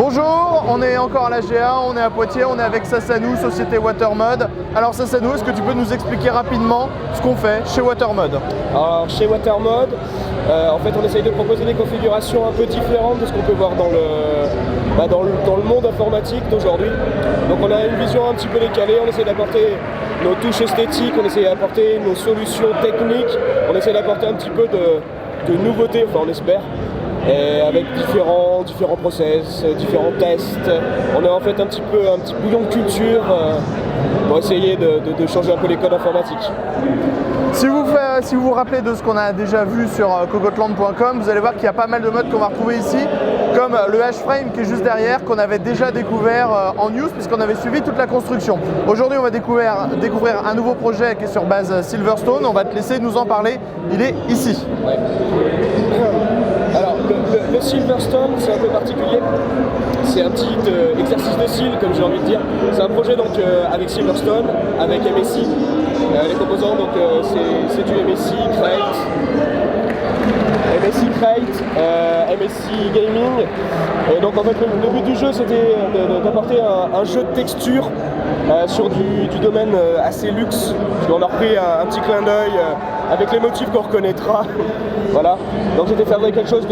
Bonjour, on est encore à la GA, on est à Poitiers, on est avec Sassanou, société Watermod. Alors Sassanou, est-ce que tu peux nous expliquer rapidement ce qu'on fait chez Watermod? Alors chez Watermod, en fait on essaye de proposer des configurations un peu différentes de ce qu'on peut voir dans le monde informatique d'aujourd'hui. Donc on a une vision un petit peu décalée, on essaie d'apporter nos touches esthétiques, on essaie d'apporter nos solutions techniques, on essaie d'apporter un petit peu de nouveautés, enfin on espère. Et avec différents process, différents tests. On est en fait un petit bouillon de culture pour essayer de changer un peu les codes informatiques. Si vous vous rappelez de ce qu'on a déjà vu sur cogotland.com, vous allez voir qu'il y a pas mal de modes qu'on va retrouver ici, comme le H-Frame qui est juste derrière, qu'on avait déjà découvert en news puisqu'on avait suivi toute la construction. Aujourd'hui, on va découvrir un nouveau projet qui est sur base Silverstone. On va te laisser nous en parler. Il est ici. Ouais. Alors, le Silverstone, c'est un peu particulier. C'est un petit exercice de style, comme j'ai envie de dire. C'est un projet donc avec Silverstone, avec MSI. Les composants, donc c'est du MSI Crate, MSI Gaming. Et donc en fait le but du jeu c'était d'apporter un jeu de texture sur du domaine assez luxe. On a repris un petit clin d'œil avec les motifs qu'on reconnaîtra. Voilà. Donc c'était faire quelque chose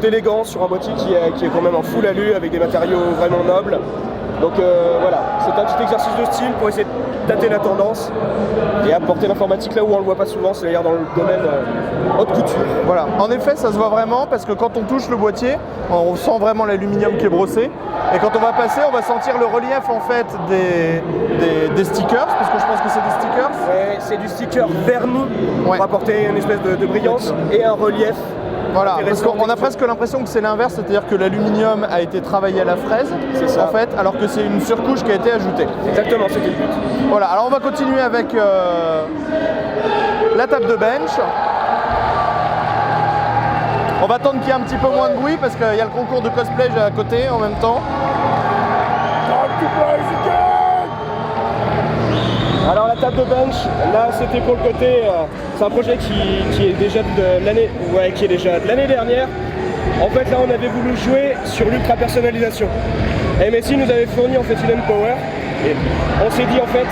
d'élégant sur un boîtier qui est quand même en full alu avec des matériaux vraiment nobles. Donc voilà, c'est un petit exercice de style pour essayer de tâter la tendance et apporter l'informatique là où on le voit pas souvent, c'est-à-dire dans le domaine haute couture. Voilà, en effet ça se voit vraiment parce que quand on touche le boîtier, on sent vraiment l'aluminium qui est brossé. Et quand on va passer, on va sentir le relief en fait des stickers, parce que je pense que c'est des stickers. Ouais, c'est du sticker vernis pour apporter une espèce de brillance et un relief. Voilà, parce qu'on a presque l'impression que c'est l'inverse, c'est-à-dire que l'aluminium a été travaillé à la fraise, en fait, alors que c'est une surcouche qui a été ajoutée. Exactement, c'était le but. Voilà, alors on va continuer avec la table de bench. On va attendre qu'il y ait un petit peu moins de bruit parce qu'il y a le concours de cosplay à côté en même temps. Alors la table de bench, là c'était pour le côté, c'est un projet qui est déjà de l'année dernière. En fait là on avait voulu jouer sur l'ultra personnalisation. MSI nous avait fourni en fait une M-Power et on s'est dit en fait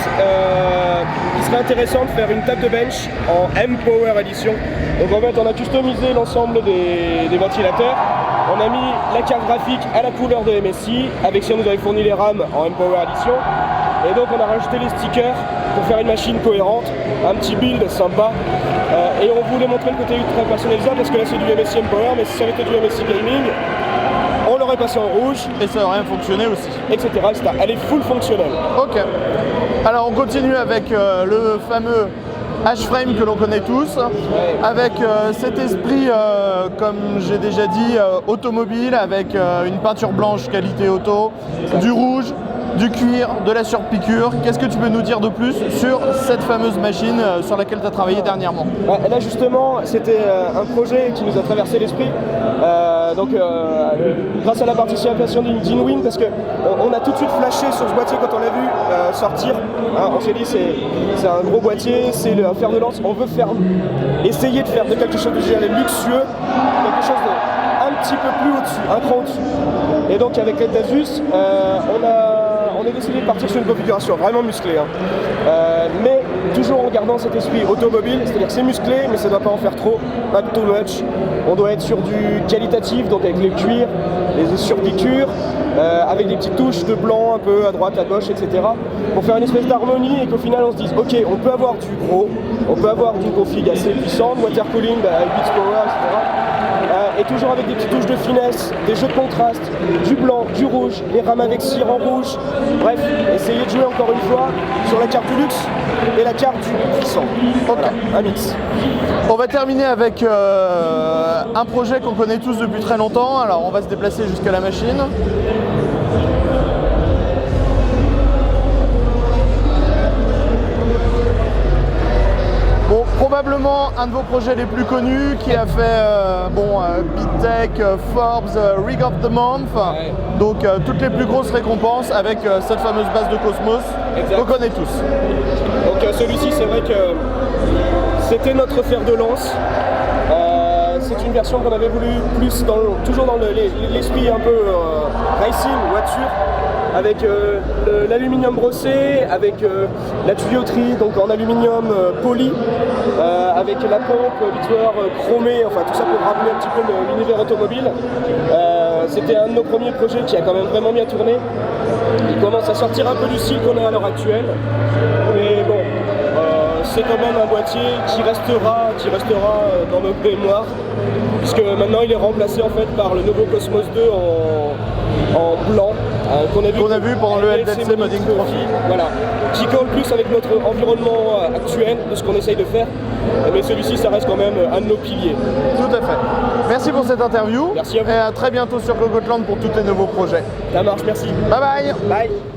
qu'il serait intéressant de faire une table de bench en M-Power édition. Donc en fait on a customisé l'ensemble des ventilateurs. On a mis la carte graphique à la couleur de MSI, avec si on nous avait fourni les RAM en M-Power Edition. Et donc on a rajouté les stickers pour faire une machine cohérente, un petit build sympa. Et on voulait montrer le côté ultra personnalisable parce que là c'est du MSI M-Power, mais si ça avait été du MSI Gaming, on l'aurait passé en rouge. Et ça aurait fonctionné aussi. Etc. Elle est full fonctionnelle. Ok. Alors on continue avec le fameux H-Frame que l'on connaît tous, avec cet esprit, comme j'ai déjà dit, automobile, avec une peinture blanche qualité auto, du rouge, du cuir, de la surpiqûre. Qu'est-ce que tu peux nous dire de plus sur cette fameuse machine sur laquelle tu as travaillé dernièrement? Là justement, c'était un projet qui nous a traversé l'esprit, grâce à la participation d'Inwin, parce qu'on a tout de suite flashé sur ce boîtier quand on l'a vu sortir. On s'est dit c'est un gros boîtier, c'est un fer de lance, on veut essayer de faire de quelque chose de luxueux, quelque chose un petit peu plus au-dessus, un cran au-dessus. Et donc avec l'aide d'Asus, on a décidé de partir sur une configuration vraiment musclée, mais toujours en gardant cet esprit automobile, c'est-à-dire que c'est musclé, mais ça ne doit pas en faire trop, pas too much. On doit être sur du qualitatif, donc avec les cuirs, les surpiqûres, avec des petites touches de blanc un peu à droite, à gauche, etc. pour faire une espèce d'harmonie et qu'au final on se dise ok, on peut avoir du gros, on peut avoir une config assez puissante, water cooling, avec Beats Power, etc. Et toujours avec des petites touches de finesse, des jeux de contraste, du blanc, du rouge, les rames avec cire en rouge. Bref, essayez de jouer encore une fois sur la carte du luxe et la carte du puissant. Voilà, un mix. On va terminer avec un projet qu'on connaît tous depuis très longtemps. Alors on va se déplacer jusqu'à la machine. Bon, probablement un de vos projets les plus connus qui a fait BitTech, Forbes, Rig of the Month, donc toutes les plus grosses récompenses avec cette fameuse base de Cosmos qu'on connaît tous. Donc celui-ci c'est vrai que c'était notre fer de lance. c'est une version qu'on avait voulu plus toujours dans l'esprit un peu racing, voiture, avec l'aluminium brossé, avec la tuyauterie donc en aluminium poli, avec la pompe, l'histoire chromée, enfin tout ça pour rappeler un petit peu l'univers automobile. C'était un de nos premiers projets qui a quand même vraiment bien tourné. Il commence à sortir un peu du style qu'on a à l'heure actuelle, mais bon, c'est quand même un boîtier qui restera dans notre mémoire, puisque maintenant il est remplacé en fait par le nouveau Cosmos 2 en blanc, qu'on a vu pendant le LDC Modding Trophy. Voilà, qui colle plus avec notre environnement actuel de ce qu'on essaye de faire, mais celui-ci ça reste quand même un de nos piliers. Tout à fait. Merci pour cette interview. Merci à vous. Et à très bientôt sur Gogotland pour tous tes nouveaux projets. Ça marche, merci. Bye bye. Bye.